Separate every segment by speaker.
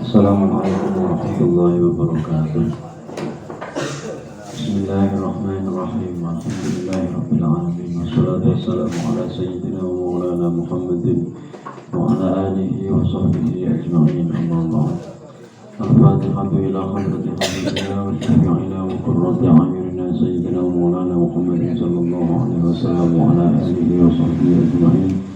Speaker 1: Assalamualaikum warahmatullahi wabarakatuh. Bismillahirrahmanirrahim. Alhamdulillahirabbil alamin. Wassalatu wassalamu ala sayyidina wa maulana Muhammadin wa ala alihi wa sahbihi ajma'in. Amma ba'd. Al-Fatihatu ila hadrati habibina wa syafi'ina wa qurrati a'yunina sayyidina wa maulana Muhammadin sallallahu alaihi wasallam wa ala alihi wa sahbihi ajma'in.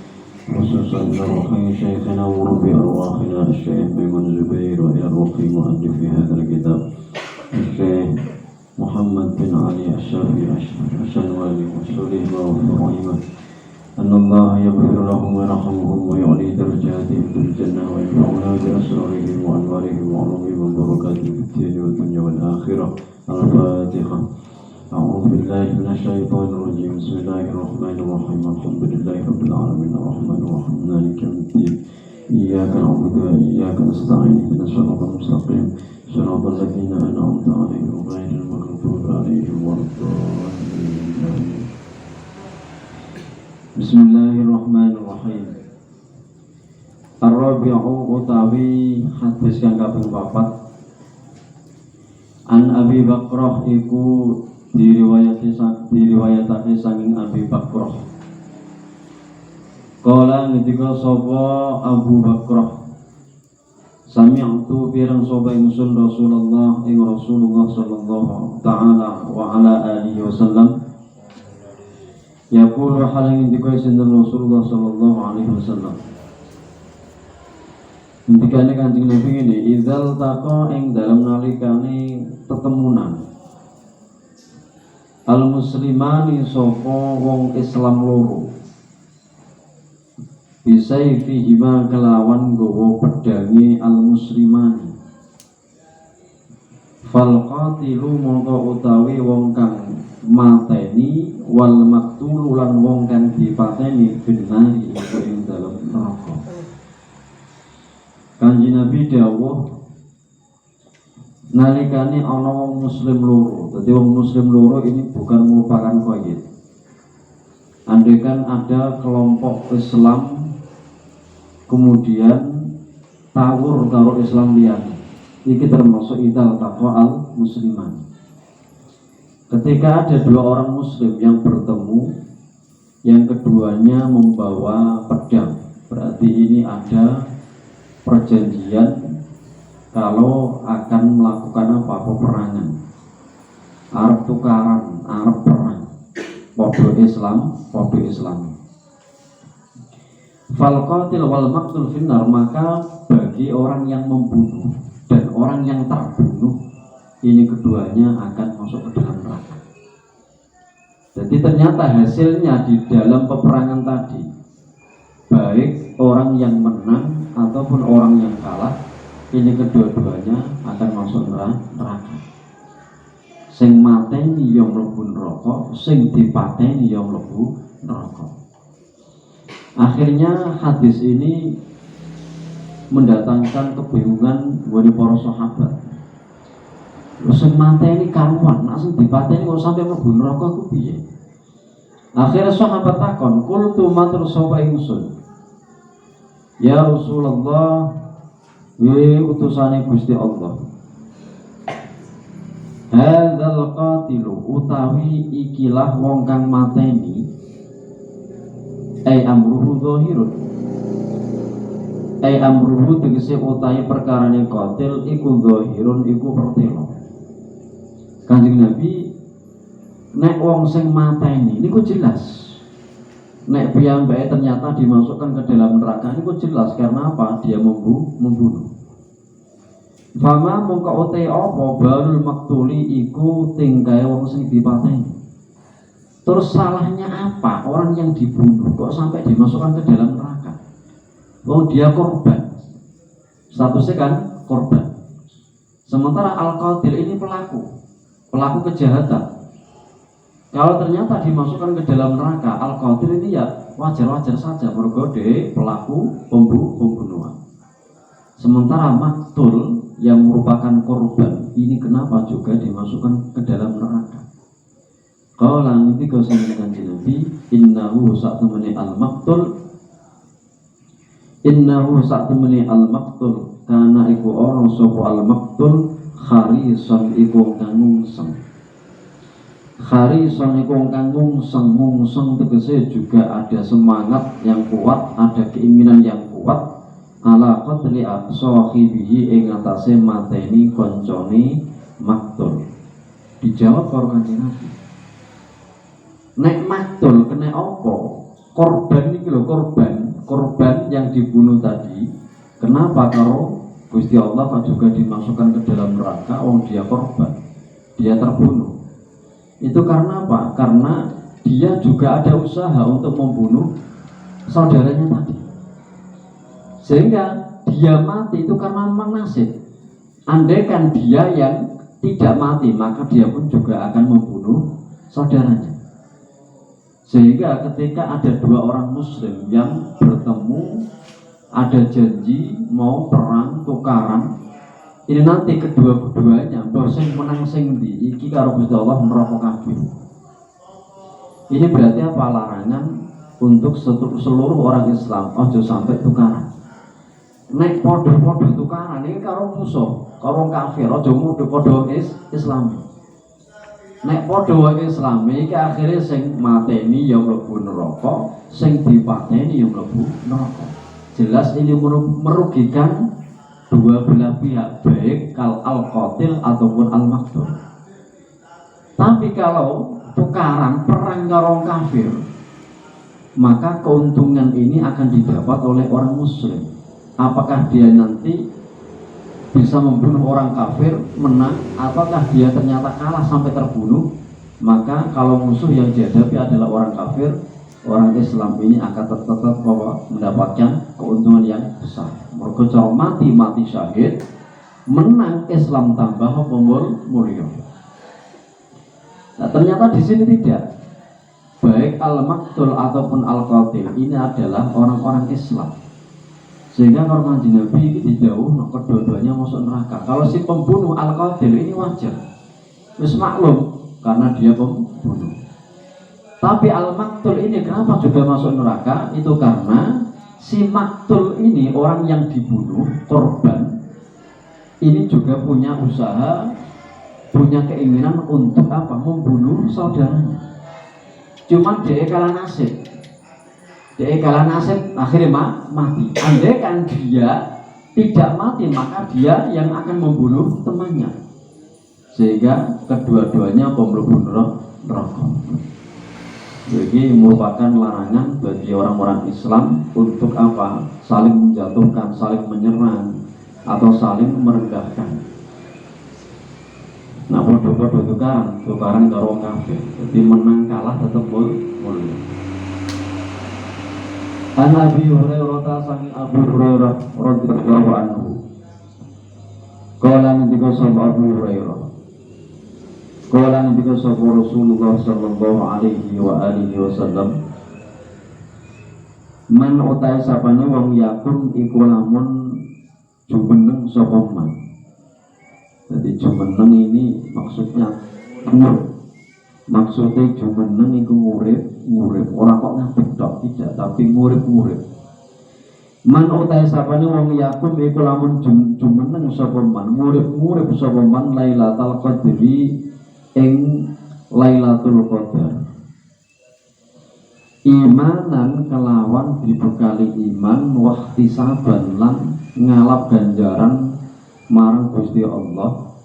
Speaker 1: خصوصا إلى روح شيخنا وربي أرواحنا الشيخ ميمون زبير وإلى روح مؤلف هذا الكتاب الشيخ محمد بن علي الشافعي الشنوالي والشريف ورحمه أن الله يغفر لهم ويرحمهم ويعلي درجاتهم في الجنة وينفعنا بأسرارهم وأنوارهم وعلومهم وبركاتهم في الدين والدنيا والآخرة. الفاتحة. أعوذ بالله من الشيطان الرجيم. بسم الله الرحمن الرحيم. الحمد لله رب العالمين الرحمن الرحيم مالك يوم الدين إياك نعبد وإياك نستعين اهدنا الصراط المستقيم صراط الذين أنعمت عليهم غير المغضوب عليهم ولا الضالين. Bismillahirrahmanirrahim. Ar-Rabi'u utawi hadis kang kaping 4. An Abi Bakrah iku diriwayatake saking Abi Bakrah. Kala ngendika sapa Abu Bakrah, sami'tu pirang sapa ingsun Rasulullah sallallahu ta'ala wa ala alihi wasallam yaqulu halang ngendika sinten Rasulullah sallallahu alaihi wasallam. Ngendikane Kanjeng Nabi ngene, idzal taqa ing dalem nalikane tetemunan al muslimani sapa wong Islam loro bisayfihima kelawan gowo pedangi al muslimani fal qatilu mongko utawi wong kang mateni wal maktulu lan wong kang dipateni binari ing dalem neraka. Kanjeng Nabi dawuh nalikane ana wong muslim loro. Jadi wong muslim loro ini bukan merupakan qaid. Andaikan ada kelompok Islam kemudian tawur karo Islam liyane, iki termasuk idal taqwa al musliman. Ketika ada dua orang muslim yang bertemu, yang keduanya membawa pedang, berarti ini ada perjanjian kalau akan melakukan apa? Peperangan, Arab tukaran, Arab perang, podo Islam. Fal qatil wal maqtul finnar, maka bagi orang yang membunuh dan orang yang terbunuh ini keduanya akan masuk ke dalam neraka. Jadi ternyata hasilnya di dalam peperangan tadi, baik orang yang menang ataupun orang yang kalah, ini kedua-duanya akan masuk neraka. Sing mateni ya mlebu neraka, sing dipateni ya mlebu neraka. Akhirnya hadis ini mendatangkan kebingungan bagi para sahabat. Sing mateni karuan, nek sing dipateni kok sampai mlebu neraka ku piye? Akhirnya sahabat takon, qultu matur sapa ingsun, ya Rasulullah, utusane Gusti Allah, hadzal qatilu utawi ikilah wong kang mateni amruhu zahirun amruhu tegese utawi perkarane qatil iku zahirun iku pertelo. Kanjeng Nabi nek wong sing mateni niku jelas, nek piyambake ternyata dimasukkan ke dalam neraka niku jelas karena apa? Dia membunuh. Fama mongko ote apa barul maktuli iku tingkae wong sing dipateni. Terus salahnya apa orang yang dibunuh kok sampai dimasukkan ke dalam neraka? Wong dia korban, statusnya kan korban. Sementara al-qatil ini pelaku kejahatan. Kalau ternyata dimasukkan ke dalam neraka, al-qatil ini ya wajar-wajar saja mergode pelaku pembunuhan. Sementara maktul yang merupakan korban ini kenapa juga dimasukkan ke dalam neraka? Qala nanti kau sendiri Nabi, innahu sa'tamani al-maktul Innahu satemene al-maqtul kana iku orang sapa al-maqtul kharisan iku kang ngungseng. Kharisan iku kang ngungseng tegese juga ada semangat yang kuat, ada keinginan yang kuat ala qatli sahibihi ing atase mateni koncone maktul. Dijawab karo Kanjeng Nabi. Nek maktul kena apa? Korban iki lho, korban yang dibunuh tadi. Kenapa karo Gusti Allah kok juga dimasukkan ke dalam neraka? Dia korban, dia terbunuh. Itu karena apa? Karena dia juga ada usaha untuk membunuh saudaranya tadi. Sehingga dia mati itu karena memang nasib. Andaikan dia yang tidak mati, maka dia pun juga akan membunuh saudaranya. Sehingga ketika ada dua orang muslim yang bertemu, ada janji mau perang tukaran, ini nanti kedua-duanya sing menang sing ndi iki karo Gusti Allah neraka kabeh. Ini berarti apa? Larangan untuk seluruh orang Islam ojo sampai tukaran. Nek podo-podo tukaran ini karo musuh, karo kafir, ojo podo Islam. Nek padha wae Islami iki akhire sing mateni ya mlebu neraka, sing dipateni ya mlebu neraka. Jelas ini merugikan dua belah pihak, baik al-qatil ataupun al-maqtul. Tapi kalau tukaran perang karo kafir, maka keuntungan ini akan didapat oleh orang muslim. Apakah dia nanti bisa membunuh orang kafir, menang, apakah dia ternyata kalah sampai terbunuh? Maka kalau musuh yang dihadapi adalah orang kafir, orang Islam ini akan tetap mendapatkan keuntungan yang besar. Mergo cara mati syahid, menang Islam tambah mulia. Nah, ternyata di sini tidak. Baik al-maqtul ataupun al-qatil ini adalah orang-orang Islam. Sehingga kalau Kanjeng Nabi ini dijauh, kedua-duanya masuk neraka. Kalau si pembunuh al-qatil ini wajar, wis maklum karena dia pembunuh. Tapi al-maktul ini kenapa juga masuk neraka? Itu karena si maktul ini, orang yang dibunuh, korban, ini juga punya usaha, punya keinginan untuk apa? Membunuh saudaranya. Cuma dia kalah nasib. Akhirnya mati. Andai kan dia tidak mati, maka dia yang akan membunuh temannya. Sehingga kedua-duanya pembunuh neraka. Jadi merupakan larangan bagi orang-orang Islam untuk apa? Saling menjatuhkan, saling menyerang, atau saling merendahkan. Nah, bodoh-bodoh tukaran karo kafir. Jadi menang kalah tetap mulia. An Abi Hurairah sang Abu Hurairah radhiyallahu anhu. Qala ngendika sapa Abu Hurairah. Qala ngendika sapa Rasulullah sallallahu alaihi wa alihi wasallam. Man utai sapane wong yakun iku lamun jumeneng sapa man. Jadi jumeneng ini maksudnya umur. Maksudnya jumeneng iku ngurip, orang kok ngadeg tok tidak, tapi ngurip. Man utai sapane wong yakun iku lamun jumeneng sapa man, ngurip sapa man Lailatul Qadri ing Lailatul Qadar. Imanan kelawan dibekali iman, wahtisaban lan ngalap ganjaran marang Gusti Allah.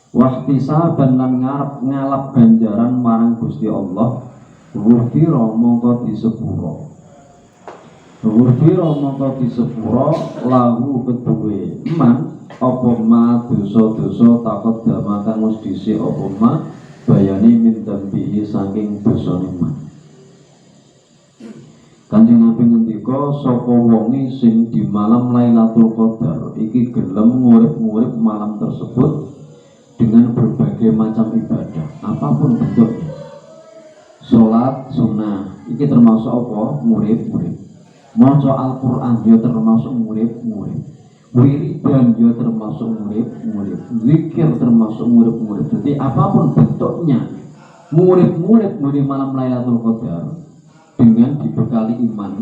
Speaker 1: Wahtisaban lan ngalap ganjaran marang Gusti Allah. Ghufira mongko disepuro. Ghufira mongko disepuro lahu keduwe iman apa ma dosa-dosa takut damakan wis dhisik apa ma bayani min dambihi saking dosane man. Kanjeng Nabi ngendika sapa wonge sing di malam Lailatul Qadar iki gelem ngurip malam tersebut dengan berbagai macam ibadah, apapun bentuknya. Salat sunnah, iki termasuk apa? Ngurip. Maca Al-Qur'an dia termasuk ngurip. Wiridan dia termasuk ngurip. Zikir termasuk ngurip. Jadi apapun bentuknya, ngurip di malam Lailatul Qadar dengan dibekali iman,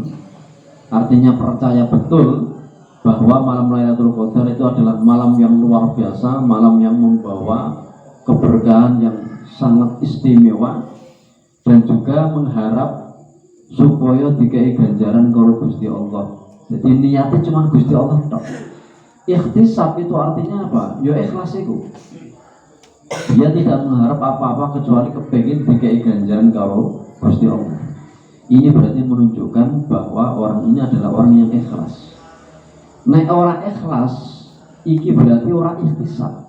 Speaker 1: artinya percaya betul bahwa malam Lailatul Qadar itu adalah malam yang luar biasa, malam yang membawa keberkahan yang sangat istimewa, dan juga mengharap supaya dikai ganjaran karo Gusti Allah. Jadi niatnya cuma Gusti Allah tok. Ikhtisab itu artinya apa? Ya ikhlas itu. Dia tidak mengharap apa-apa kecuali kepengin dikai ganjaran karo Gusti Allah. Ini berarti menunjukkan bahwa orang ini adalah orang yang ikhlas. Nek orang ikhlas, iki berarti orang ikhtisab.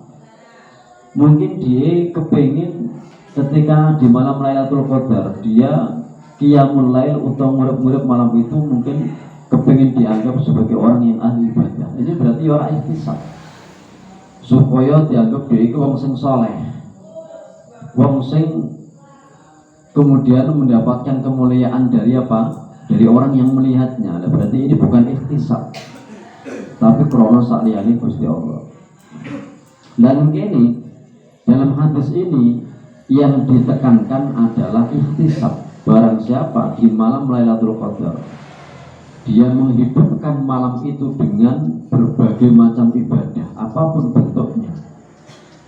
Speaker 1: Mungkin dia kepengin ketika di malam Lailatul Qadar dia qiyamul lail atau murid-murid malam itu mungkin kepengin dianggap sebagai orang yang ahli ibadah. Ini berarti orang ikhtisab. Supaya dianggap dia itu wong sing saleh. Wong sing kemudian mendapatkan kemuliaan dari apa? Dari orang yang melihatnya. Nah, berarti ini bukan ikhtisab, tapi krono sakliyane Gusti Allah. Dan begini, dalam hadis ini yang ditekankan adalah ikhtisab. Barang siapa di malam Lailatul Qadar dia menghidupkan malam itu dengan berbagai macam ibadah, apapun bentuknya,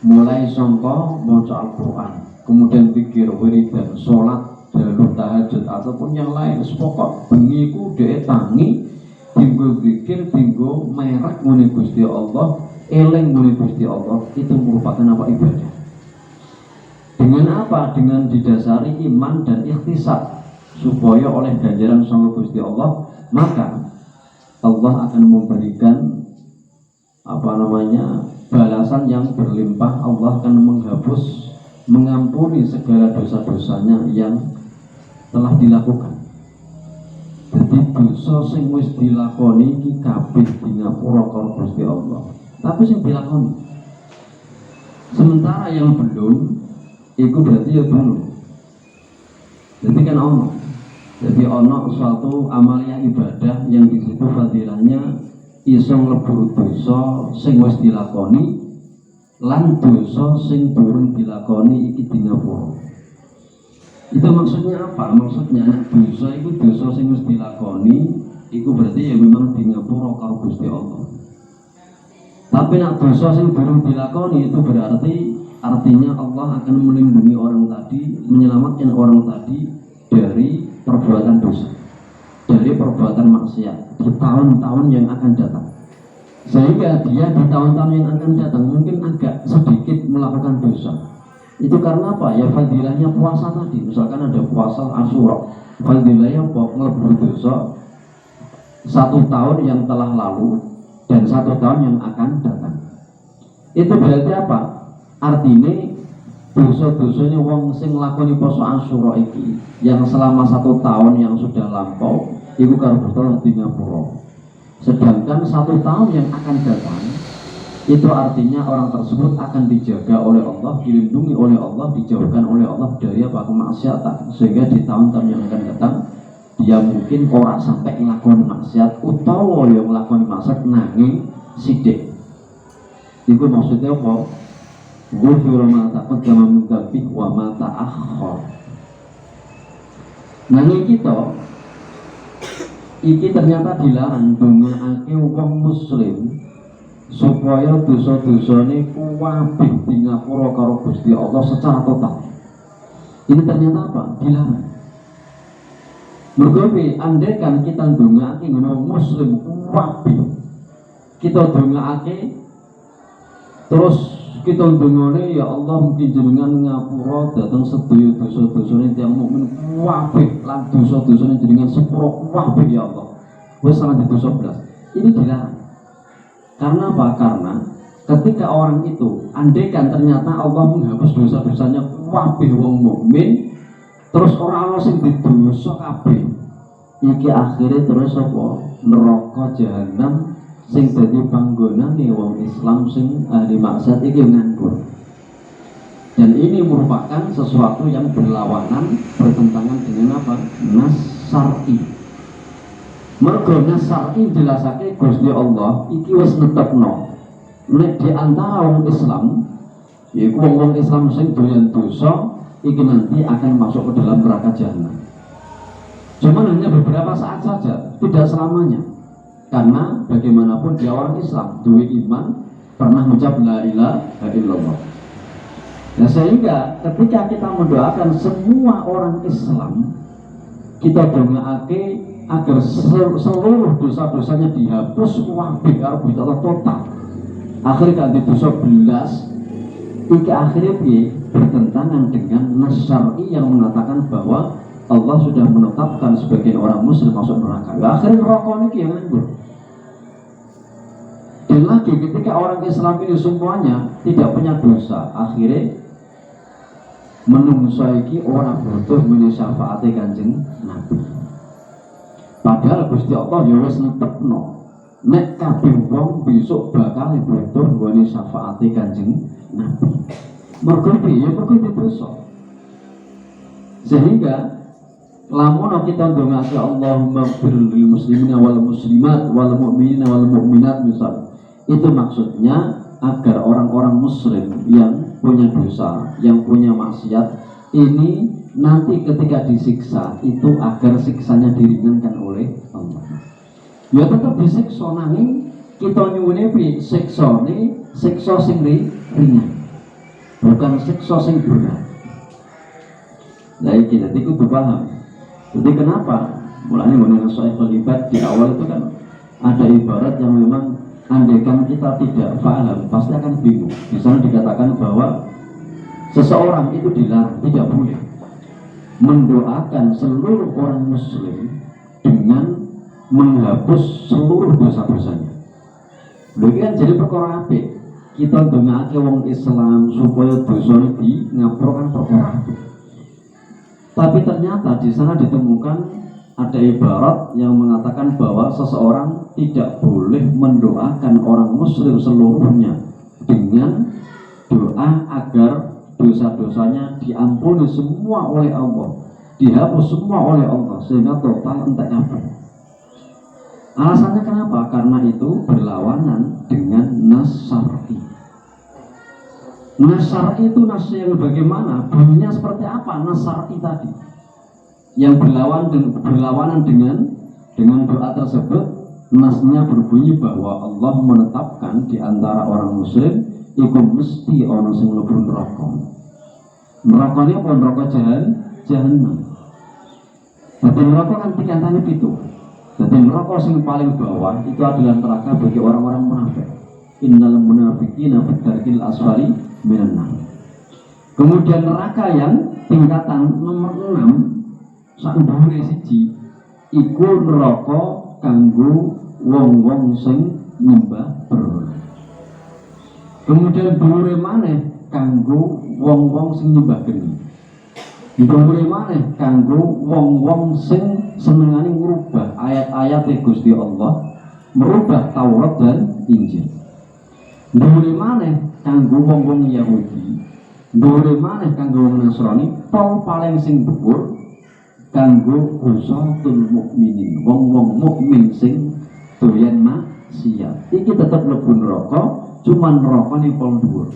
Speaker 1: mulai songko maca Al-Quran, kemudian pikir wiridan, sholat, dalu tahajud ataupun yang lain, sepokok bengi ku dhek tangi tinggo zikir, tinggo merek muni Gusti Allah, eling muni Gusti Allah, itu merupakan apa? Ibadah. Dengan apa? Dengan didasari iman dan ikhtisab, supaya oleh ganjaran sangka Gusti Allah, maka Allah akan memberikan balasan yang berlimpah. Allah akan menghapus, mengampuni segala dosa-dosanya yang telah dilakukan. Jadi dosa sing wis dilakoni iki kabeh di ngapura karo Gusti Allah. Tapi sing dilakoni. Sementara yang belum, itu berarti ya belum. Jadi kan ono. Jadi ono suatu amalia ibadah yang di situ fadilahnya iso nglebur dosa sing wis dilakoni lan dosa sing durung dilakoni iki di ngapura. Itu maksudnya apa? Maksudnya dosa itu dosa sing wis dilakoni itu berarti ya memang di ngapura karo Gusti Allah. Tapi nek dosa sing durung dilakoni itu berarti artinya Allah akan melindungi orang tadi, menyelamatkan orang tadi dari perbuatan dosa, dari perbuatan maksiat di tahun-tahun yang akan datang. Sehingga dia di tahun-tahun yang akan datang mungkin agak sedikit melakukan dosa. Itu karena apa? Ya fadilahnya puasa tadi. Misalkan ada puasa Asyura, fadilahnya ngelebur dosa 1 tahun yang telah lalu dan 1 tahun yang akan datang. Itu berarti apa? Artinya dosa-dosanya wong sing nglakoni poso Asyura iki yang selama 1 tahun yang sudah lampau iku karo Gusti di ngapura. Sedangkan 1 tahun yang akan datang itu artinya orang tersebut akan dijaga oleh Allah, dilindungi oleh Allah, dijauhkan oleh Allah dari apa? Kemaksiatan. Sehingga di tahun-tahun yang akan datang dia mungkin orang sampai nglakoni maksiat utawa yang nglakoni maksiat nanging sithik. Iku maksudnya apa? Ghufira ma taqaddama min dzambik wa ma ta'akhkhar. Nanging kita iki ternyata dilarang ndongaake wong muslim supaya dosa-dosane kuwabeh di ngapura karo Gusti Allah secara total. Ini ternyata apa? Dilarang. Mergo andaikan kita ndongaake ngono muslim kuwabeh, kita ndongaake terus kita ndongane ya Allah mungkin jenengan ngapura datang sedaya dosa-dosane tiyang mukmin kuwabeh lan dosa-dosane jenengan sepura kuwabeh ya Allah. Wis salah di dosa blas. Ini dilarang. Karena apa? Karena ketika orang itu andaikan ternyata Allah menghapus dosa-dosanya kuwabeh wong mukmin, terus orang sing didosa kabeh, iki akhirnya terus apa? Neraka jahanam sing dadi panggonane wong Islam sing ahli maksiat iki nganggur. Dan ini merupakan sesuatu yang berlawanan, bertentangan dengan apa? Nas syar'i. Mergo nas syar'i jelasake Gusti Allah iki wis netepno nek di antara wong Islam, yaiku wong Islam sing doyan dosa iki nanti akan masuk ke dalam neraka jahanam. Cuman hanya beberapa saat saja.
Speaker 2: tidak selamanya. Karena bagaimanapun dia orang Islam, dua iman, pernah mengucap la ilaha illallah. Nah sehingga ketika kita mendoakan semua orang Islam, kita doaake agar seluruh dosa-dosanya dihapus, wabih arbi Allah total. Akhirnya kan dosa belas, iki akhirnya bertentangan dengan nas syar'i yang mengatakan bahwa Allah sudah menetapkan sebagian orang muslim masuk neraka. Akhirnya rokok ini yang nganggur. Dan lagi ketika orang Islam ini semuanya tidak punya dosa, akhirnya menungso iki orang butuh menyyafaati Kanjeng Nabi. Padahal Gusti Allah ya wis netepno nek kabeh wong besok bakal butuh nggone syafaati Kanjeng Nabi. Mergo piye? Mergo dosa. Sehingga lamun kita ndongake Allahumma ighfir lil muslimina wal muslimat wal mu'minina wal mu'minat misal, itu maksudnya agar orang-orang muslim yang punya dosa, yang punya maksiat ini nanti ketika disiksa itu agar siksanya diringankan oleh Allah. Ya tetap disiksa nanging kita nyuwune piye? Siksa sing ringan. Bukan siksa sing berat. Lah iki dadi kudu paham. Jadi kenapa? Mulanya mengenai Syaikh Ibad di awal itu kan ada ibarat yang memang andaikan kita tidak paham pasti akan bingung. Di sana dikatakan bahwa seseorang itu dilarang, tidak boleh mendoakan seluruh orang muslim dengan menghapus seluruh dosa-dosanya. Lagi kan jadi perkara apik. Kita ndongake wong Islam supaya dosane di ngapura kan perkara apik. Tapi ternyata di sana ditemukan ada ibarat yang mengatakan bahwa seseorang tidak boleh mendoakan orang muslim seluruhnya dengan doa agar dosa-dosanya diampuni semua oleh Allah, dihapus semua oleh Allah sehingga total entek kabeh. Alasannya kenapa? Karena itu berlawanan dengan nas syar'i. Nas syar'i itu nas yang bagaimana? Bunyinya seperti apa nas syar'i tadi? Yang berlawanan dengan doa tersebut, nasnya berbunyi bahwa Allah menetapkan di antara orang muslim iku mesti ana sing mlebu neraka. Neraka ini apa? Neraka jahanam. Jadi neraka kan tingkatane 7. Jadi neraka sing paling bawah itu adalah neraka bagi orang-orang munafik. Innal munafiqina fi darkil asfali minan nar. Kemudian neraka yang tingkatan nomor 6 sak dhuwure siji iku neraka kanggo wong-wong sing nyembah berhala. Kemudian dhuwure maneh kanggo wong-wong sing nyembah geni. Dhuwure maneh kanggo wong-wong sing senengane ngrubah ayat-ayat Gusti Allah, merubah Taurat dan Injil. Dhuwure maneh kanggo wong-wong Yahudi. Dhuwure maneh kanggo wong Nasrani, paling sing dhuwur kanggo usatul mukminin, wong-wong mukmin sing doyan maksiat. Iki tetep mlebu neraka, cuman nerakane paling dhuwur.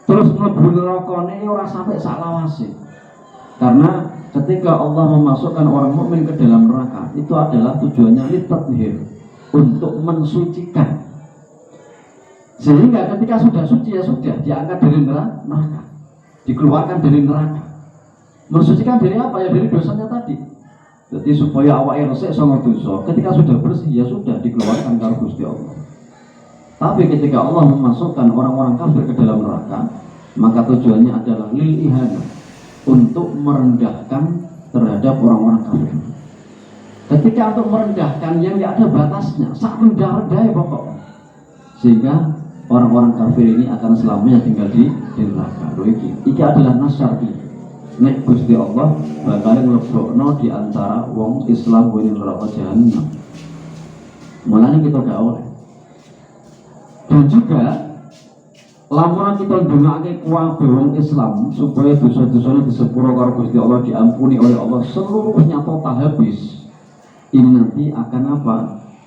Speaker 2: Terus mlebu nerakane ora sampai sak lawase. Karena ketika Allah memasukkan orang mukmin ke dalam neraka, itu adalah tujuannya litathhir, untuk mensucikan. Sehingga ketika sudah suci ya sudah diangkat dari neraka, dikeluarkan dari neraka. Mensucikan dari apa? Ya dari dosanya tadi. Jadi supaya awake resik sama dosa, ketika sudah bersih ya sudah dikeluarkan karo Gusti Allah. Tapi ketika Allah memasukkan orang-orang kafir ke dalam neraka, maka tujuannya adalah lil ihana, untuk merendahkan terhadap orang-orang kafir. Ketika untuk merendahkan yang tidak ada batasnya, sak rendah-rendah pokok. Sehingga orang-orang kafir ini akan selamanya tinggal di neraka. Iki adalah nas syar'i. Nek Gusti Allah bakal nglebokno di antara wong Islam kuwi neraka jahanam. Mulane kita gak oleh. Dan juga lamun kita ndongake kuwabe wong Islam supaya dosa-dosane disepuro karo Gusti Allah, diampuni oleh Allah seluruhnya total habis. Ini nanti akan apa?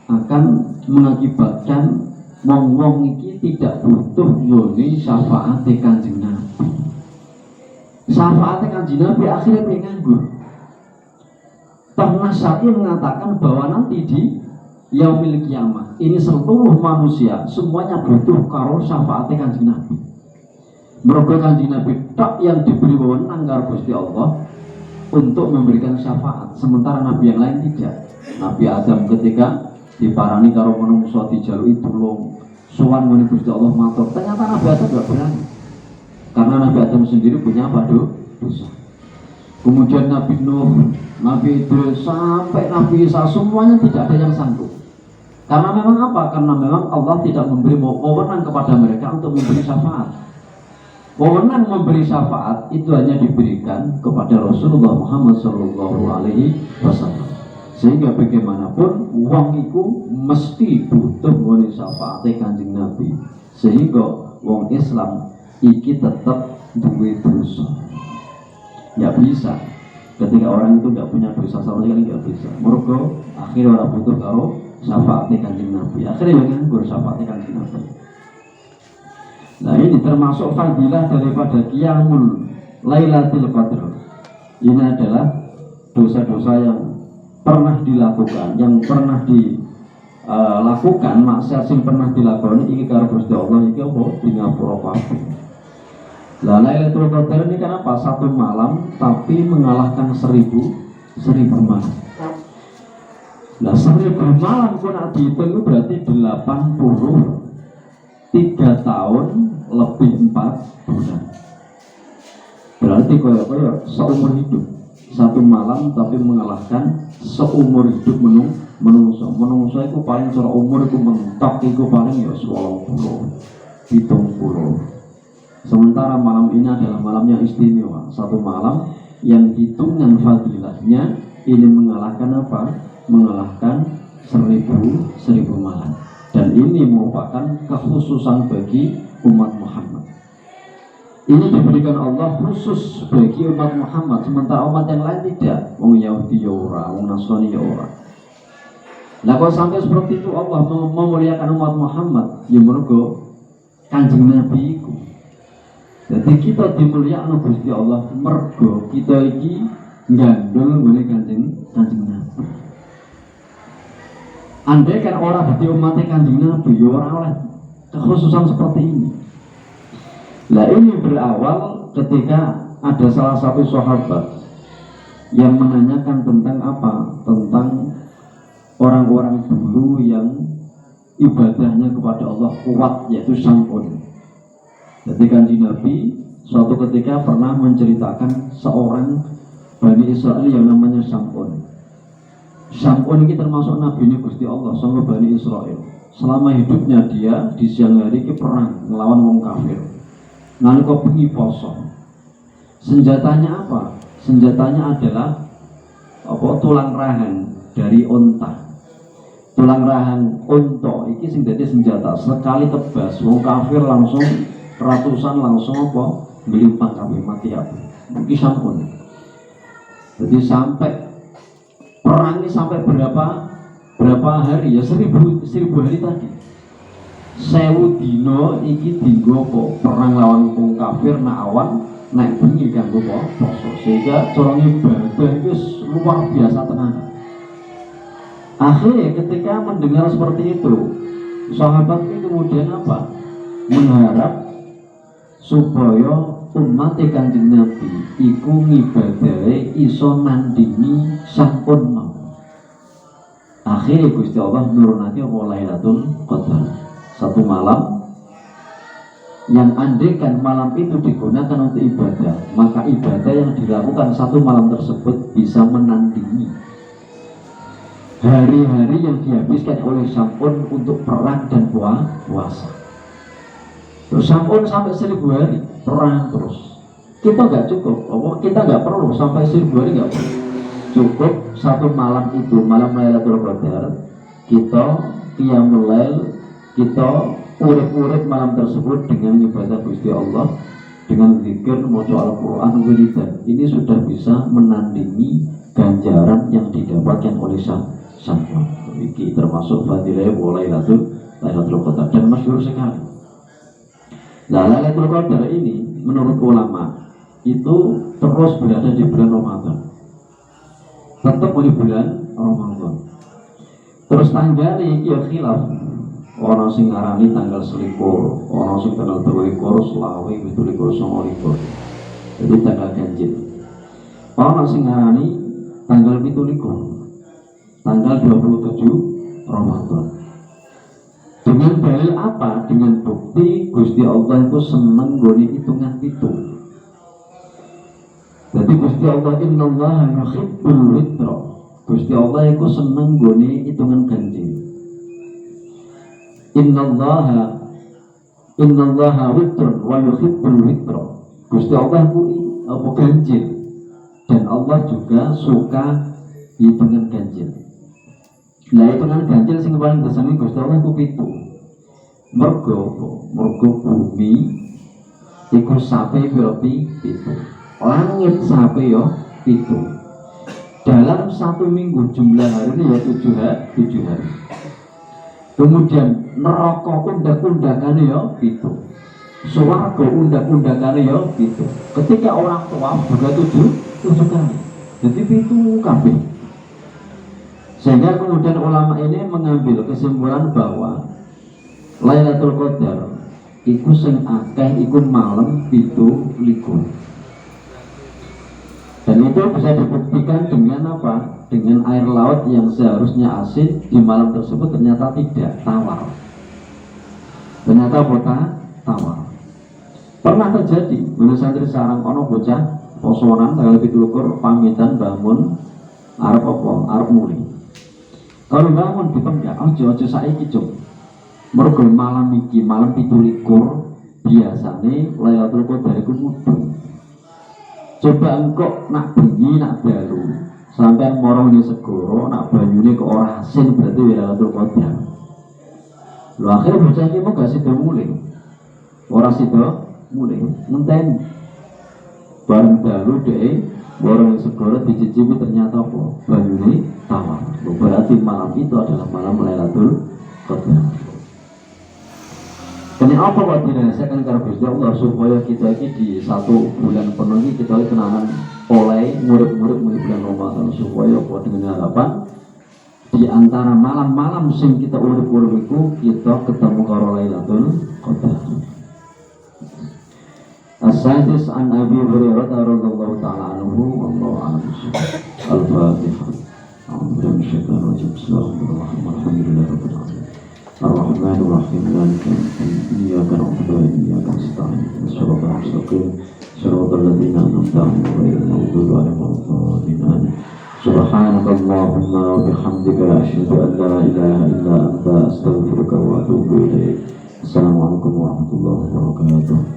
Speaker 2: Akan mengakibatkan wong-wong iki tidak butuh nggone syafaat Kanjeng Nabi. Syafaat Kanjeng Nabi akhirnya nganggur. Nasai mengatakan bahwa nanti di yaumil kiamah ini seluruh manusia semuanya butuh karo syafaat Kanjeng Nabi. Mergo Kanjeng Nabi tak yang diberi wewenang karo Gusti Allah untuk memberikan syafaat, sementara nabi yang lain tidak. Nabi Adam ketika diparani karo manungsa dijaluki tulung sowan muni Gusti Allah matur, ternyata Nabi Adam tidak berani karena Nabi Adam sendiri punya apa dosa. Kemudian Nabi Nuh, Nabi Idris, sampai Nabi Isa semuanya tidak ada yang sanggup. Karena memang apa? Karena memang Allah tidak memberi wewenang kepada mereka untuk memberi syafaat. Wewenang memberi syafaat itu hanya diberikan kepada Rasulullah Muhammad SAW. Sehingga bagaimanapun wong iku mesti butuh ngene syafaat Kanjeng Nabi. Sehingga wong Islam iki tetap duwe dosa. Nggak bisa. Ketika orang itu nggak punya dosa sama sekali nggak bisa. Mergo akhirnya orang butuh karo syafaat Kanjeng Nabi. Akhirnya yang nganggur syafaat Kanjeng Nabi. Nah ini termasuk fadilah daripada qiyamul Lailatul Qadar. Ini adalah dosa-dosa yang pernah dilakukan, yang pernah dilakukan, maksiat yang pernah dilakukan iki karo Gusti Allah iki apa? Di ngapura kabeh. Lah Lailatul Qadar ini kan apa? Satu malam tapi mengalahkan 1000 malam. Nah 1000 malam pun dihitung itu berarti 83 tahun lebih 4 bulan. Berarti koyo seumur hidup. Satu malam tapi mengalahkan seumur hidup menungso. Menungso itu paling cara umur itu mentok itu paling ya 20, 70. Sementara malam ini adalah malam yang istimewa. Satu malam yang hitungan fadilahnya ini mengalahkan apa? Mengalahkan 1000 malam. Dan ini merupakan kekhususan bagi umat Muhammad. Ini diberikan Allah khusus bagi umat Muhammad, sementara umat yang lain tidak. Wong Yahudi ya ora, wong Nasrani ya ora. Nah kalau sampai seperti itu Allah memuliakan umat Muhammad, ya mergo Kanjeng Nabi iku. Jadi kita dimuliakan Gusti Allah mergo kita iki ngandel ngene Kanjeng Nabi. Andai kan orang berarti umatnya Kanjeng Nabi, ya orang oleh kekhususan seperti ini. Nah ini berawal ketika ada salah satu sahabat yang menanyakan tentang apa? Tentang orang-orang dulu yang ibadahnya kepada Allah kuat, yaitu Sam'un. Jadi Kanjeng Nabi suatu ketika pernah menceritakan seorang Bani Israel yang namanya Sam'un. Sam'un ini termasuk Nabi ini Gusti Allah sama Bani Israel. Selama hidupnya dia di siang hari ini perang melawan wong kafir. Nalika bengi poso. Senjatanya apa? Senjatanya adalah tulang rahan dari unta. Tulang rahan unta iki sing dadi senjata. Sekali tebas wong kafir langsung ratusan langsung melimpah kabeh mati apa. Iki Sam'un. Jadi sampai perang ini sampai berapa hari ya 1000 hari tadi. 1000 dino iki dinggo perang lawan wong kafir nak awan naik bengi kanggo poso, sehingga corong ibadah itu luar biasa tenan. Akhirnya ketika mendengar seperti itu, sahabat ini kemudian apa? Mengharap supaya umat Kanjeng Nabi iku ngibadahe iso nandingi Sam'un mau. Akhirnya Gusti Allah nurunake Lailatul Qadar. Satu malam yang andaikan malam itu digunakan untuk ibadah, maka ibadah yang dilakukan satu malam tersebut bisa menandingi hari-hari yang dihabiskan oleh Sam'un untuk perang dan puasa. Terus Sam'un sampai 1000 hari perang terus. Kita nggak cukup, kita nggak perlu sampai 1000 hari, nggak perlu. Cukup satu malam itu, malam Lailatul Qadar, kita qiyamul lail, kita urip-urip malam tersebut dengan ibadah Gusti Allah, dengan zikir, maca Al-Quran, wiridan. Ini sudah bisa menandingi ganjaran yang didapatkan oleh Sam'un. Ini termasuk fadilah Lailatul Qadar dan masyhur sekali. Nah, Lailatul Qadar ini menurut ulama itu terus berada di bulan Ramadan. tetap di bulan Ramadan. Terus tanggal iki ya khilaf. Ana sing ngarani tanggal 21, ana sing tanggal 22, selawe 17, 29. Jadi tanggal ganjil. Ana sing ngarani tanggal 17, tanggal 27 Ramadan. Dengan dalil apa? Dengan bukti Gusti Allah itu seneng gone hitungan itu. Jadi Gusti Allah innallaha yuhibbul witra. Gusti Allah itu seneng gone hitungan ganjil. Innallaha witrun wa yuhibbul witra. Gusti Allah itu apa ganjil. Dan Allah juga suka hitungan ganjil. Nah hitungan ganjil sing paling diseni Gusti Allah itu 7. Mergo bumi iku sape berarti 7. Langit sape yo 7. Dalam 1 minggu jumlah harinya ya 7 hari. Kemudian neraka undak-undakannya ya 7. Swarga undak-undakannya ya 7. Ketika orang tua juga 7 kali. Jadi 7 kabeh. Sehingga kemudian ulama ini mengambil kesimpulan bahwa Lailatul Qadar iku sing akeh iku malam 17. Dan itu bisa dibuktikan dengan apa? Dengan air laut yang seharusnya asin di malam tersebut ternyata tidak, tawar. Ternyata tawar. Pernah terjadi, menurut santri sarang ono bocah posonan tanggal 17 pamitan bangun arep apa? Arep muli. Kalau bangun dipenggak, ojo saiki cung. Mergo malam iki malam 17 biasane Lailatul Qadar iku mudhun. Coba engkau nak bengi nak dalu sampai morong di segoro nak banyune kok ora asin berarti Lailatul Qadar. Lho akhirnya bocah iki mau gak sida mulai. Ora sida mulai ngenteni. Bareng dalu dhek morong di segoro dicicipi ternyata apa? Banyune tawar. Berarti malam itu adalah malam Lailatul Qadar. Kenapa kok dirasakan karena Gusti Allah supaya kita ini di 1 bulan penuh ini kita kenangan oleh murid-murid bulan Ramadan supaya kok dengan harapan di antara malam-malam sing kita urip-urip itu kita ketemu karo Lailatul Qadar. As-sadis an Abi Hurairah radhiyallahu ta'ala anhu wallahu a'lam. Al-Fatihah. A'udzu billahi Bismillahirrahmanirrahim. Ar-Rahman Ar-Rahim Maliki Yawmiddin Iyyaka na'budu wa iyyaka nasta'in Shiratal mustaqim Shiratal ladzina an'amta 'alaihim ghairil maghdubi 'alaihim waladdallin Subhanakallahumma wa bihamdika asyhadu an la ilaha illa anta astaghfiruka wa atubu ilaik. Assalamualaikum warahmatullahi wabarakatuh.